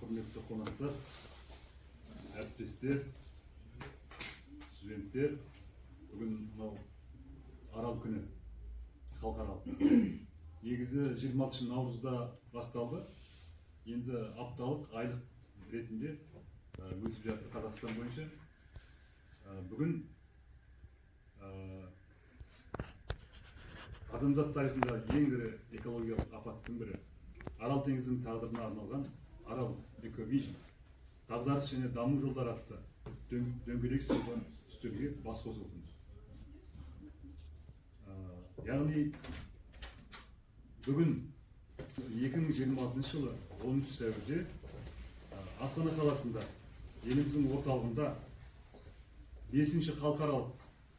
құрметті қонақтар, әріптестер, студенттер, бүгін мынау Арал күні халықаралық. Негізі 26 наурызда басталды. Енді апталық айлық ретінде өтіп жатыр Қазақстан бойынша. Бүгін адамзат тарихында ең ірі экологиялық апаттың бірі Арал теңізінің тағдырына арналған Арал Эковижн дағдарыс және даму жолдары атты дөңгелек үстелге бас қосып отырмыз. Яғни бүгін 2026 жылы 13 сәуірде Астана қаласында еліміздің орталығында 5-ші халықаралық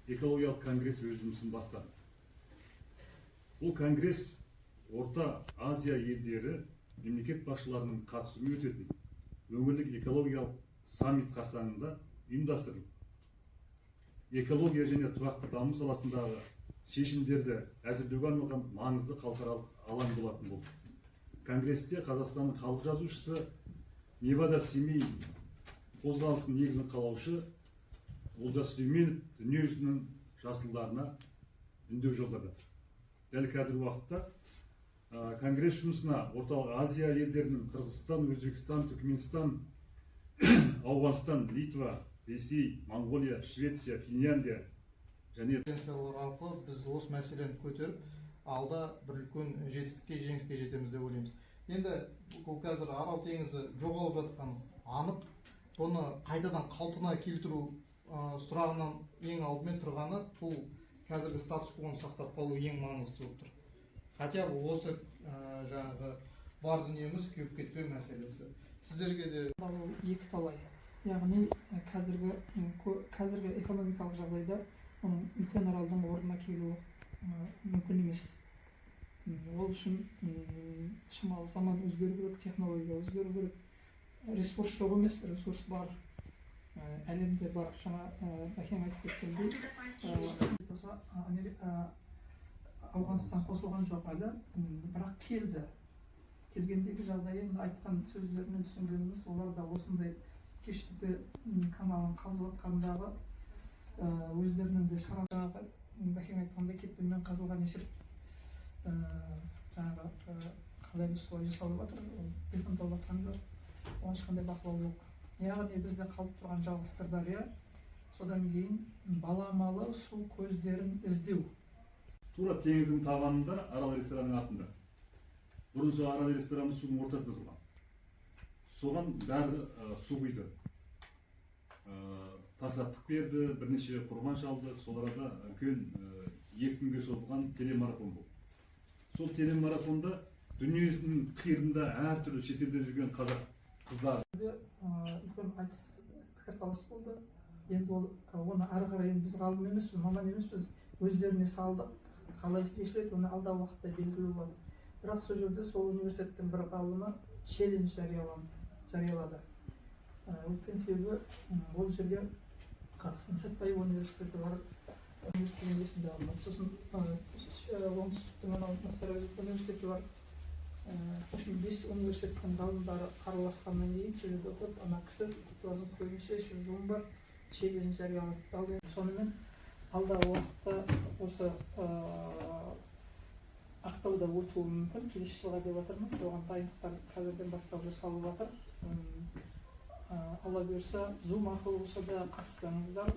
экологиялық конгресс өз жұмысын бастады. Бұл конгресс Орта Азия елдері мемлекет басшыларының қатысуымен өтетін өңірлік экологиялық саммит қарсаңында ұйымдастырылды. Экология және тұрақты даму саласындағы шешімдерді әзірлеуге арналған маңызды халықаралық алаң болатын болды. Конгрессте Қазақстанның халық жазушысы, Невада Семей қозғалысының негізін қалаушы Олжас Сүлейменов дүниежүзінің жасылдарына үндеу жолдады. Дәл қазіргі уақытта конгресс жұмысына Орталық Азия елдерінің Қырғызстан, Өзбекстан, Түркменстан, Ауғанстан, Литва, Ресей, Монғолия, Швеция, Финляндия және конференциялар арқылы біз осы мәселені көтеріп, алда бір үлкен жетістікке, жеңіске жетеміз деп ойлаймыз. Енді бұл қазір Арал теңізі жоғалып жатқан анық. Бұны қайтадан қалпына келтіру сұрағынан ең алдымен тұрғаны бұл қазіргі статус-квоны сақтап қалу ең маңыздысы болып тұр. Хотя осы жаңағы бар дүниеміз күйіп кетпеу мәселесі. Сіздерге де екі талай. Яғни қазіргі экономикалық жағдайда оның үлкен аралдың орнына келуі мүмкін емес. Ол үшін шамалы заман өзгеру керек, технология өзгеру керек. Ресурс жоқ емес, ресурс бар. Әлемде бар. Жаңа Бәкең айтып кеткендей, Ауғанстан қосылған жоқ әлі, бірақ келді. Келгендегі жағдайын айтқан сөздерінен түсінгеніміз, олар да осындай кешкі каналын қазып жатқандағы өздерінің де шарасы Бәкең айтқандай кетпенмен қазылған есеп жаңағы қалай солай жасалып жатыр, бетондалып жатқан жоқ, оған ешқандай бақылау жоқ. Яғни бізде қалып тұрған жалғыз Сырдария, содан кейін баламалы су көздерін іздеу. Тура теңіздің табанында Арал ресторанының артында. Бұрын сол Арал рестораны судың ортасында тұрған. Соған бәрі су құйды. Тасаттық берді, бірнеше құрбан шалды. Сол арада үлкен 2 күнге созылған телемарафон болды. Сол телемарафонда дүниесінің қиырында әртүрлі шетелде жүрген қазақ қыздар. Үлкен айтыс пікірталас болды. Енді оны ары қарай біз ғалым емеспіз, маман емеспіз, өздеріне салдық. Қалай шешіледі, оны алдағы уақытта белгілі болады. Бірақ сол жерде сол университеттің бір ғалымы челлендж жариялады. Өткен себебі ол жерге қатысқан Сәтбаев университеті бар, университеттің есімде алынады. Сосын оңтүстіктің Мұхтар Әуезов университеті бар. 5 университеттің ғалымдары араласқаннан кейін сол жерде отырып, ана кісі олардың көзінше жолым бар челлендж жариялады. Сонымен алдағы уақытта осы Ақтауда өтуі мүмкін, келесі жылға деп жатырмыз. Оған дайындықтар қазірден бастап жасалып жатыр. Алла бұйырса, Zoom арқылы болса да қатыссаңыздар.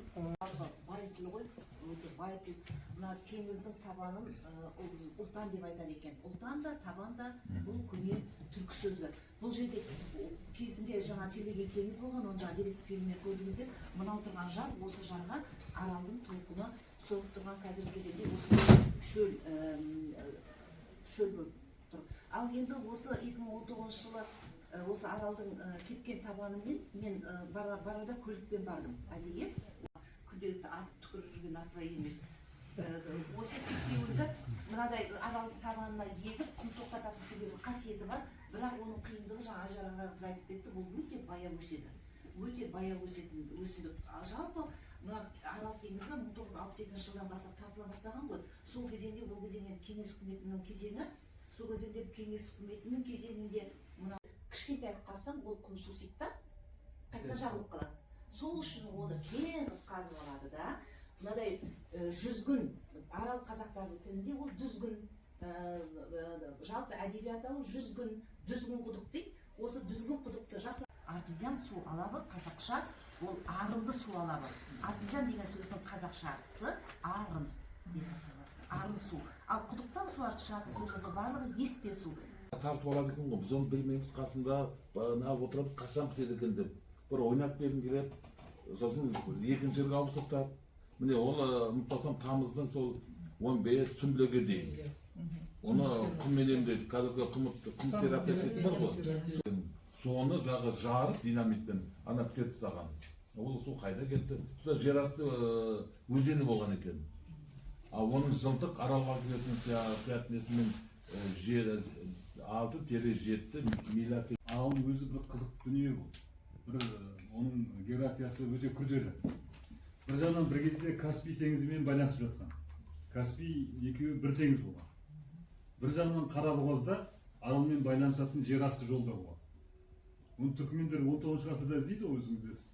Байытылы ғой, өте байытылы. Мына теңіздің табанын ұлтан деп айтады екен. Ұлтан да, табан да бұл көне түркі сөзі. Бұл жерде кезінде жаңа телеге теңіз болған, оны жаңа деректі фильмде көрдіңіздер. Мынау тұрған жар, осы жарға Аралдың толқыны соғып тұрған қазіргі кезеңде осы шөл болып тұр. Ал енді осы 2019 жылы осы Аралдың кеткен табанымен мен барада көлікпен бардым. Әдейі күнделікті атып түкіріп жүрген насыбай емес. Осы сексеуілді мынадай Аралдың табанына етіп құм тоқтататын себебі қасиеті бар. Бірақ оның қиындығы жаңа Ажар ағамыз айтып кетті, бұл өте баяу өседі. Өте баяу өсетін өсімдік. Жалпы Арал теңізі 1962 жылдан бастап тартыла бастаған ғой. Сол кезеңде, бұл кезеңде кеңес үкіметінің кезеңі, сол кезеңде кеңес үкіметінің кезеңінде кішкентай алып қалсаң ол құм сусиды да қайтадан жабылып қалады. Сол үшін оны кең қылып қазып алады да, мынадай жүзгін, арал қазақтардың тілінде ол дүзгін, жалпы әдеби атауы жүзгін, дүзгін құдық дейді. Осы дүзгін құдықты жасап артезиан су алабы қазақша ол арынды су алабы. Артезиан деген сөздің қазақшасы арын деп аталады. Арын су. Ал құдықтан су шығатын суымыздың барлығы еспе су. Тартып алады екен ғой, біз оны білмейміз, қасында неғып отырамыз, қашан бітеді екен деп. Бір ойнап бергім келеді, сосын екінші жерге ауыстыртады. Міне оны ұмытпасам тамыздың сол 15 сүмбілеге дейін. Оны құммен емдейді, қазіргі құм терапиясы бар ғой. Соны жағы жарып динамитпен ана кетті саған. Ол су қайда кетті? Сол жерасты өзені болған екен. Ал оның жылдық аралға келетін сиятынесімен 6-7 миллиард. Аралдың өзі бір қызық дүние бұл. Бір оның географиясы өте күрделі. Бір жағынан бір кезде Каспий теңізімен байланысып жатқан. Каспий екеуі бір теңіз болған. Бір жағынан Қарабұғазда аралмен байланысатын жерасты жолдар болған. Оны түркмендер 19 ғасырда іздейді, өзің білесіз.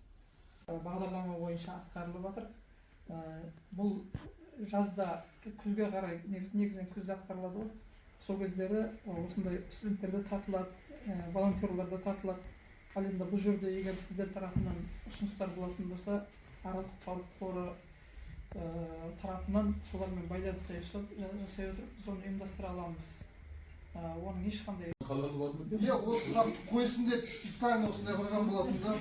Бағдарлама бойынша атқарылып жатыр. Бұл жазда күзге қарай негізінен күзде атқарылады ғой. Сол кездері осындай студенттерді тартылады, волонтерларды тартылады. Ал енді бұл жерде егер сіздер тарапынан ұсыныстар болатын болса, Арал құтқару қоры тарапынан солармен байланыс жасай отырып біз оны ұйымдастыра аламыз. Оның ешқандай Қалады бар ма? Иә, осы сұрақты қойсын деп специально осындай қойған болатын да.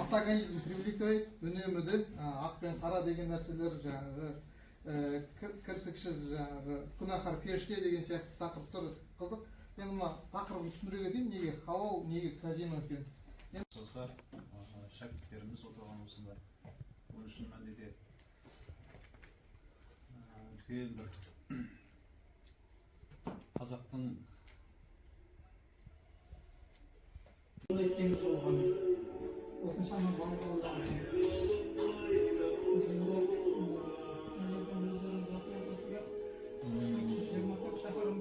Антагонизм привлекает, үнемі де ақ пен қара деген нәрселер, жаңағы кірсікшіз, жаңағы күнәһар періште деген сияқты тақырыптар қызық. Енді мына тақырыбын түсіндіре кетейін, неге халал, неге казино екен. Достар, шәкірттеріміз отырған осында. Оның шын мәнінде үлкен бір қазақтың теңіз болған. Осыншама балық аулаған. Өздеріңіз оқып отырсыздар. 24 шақырым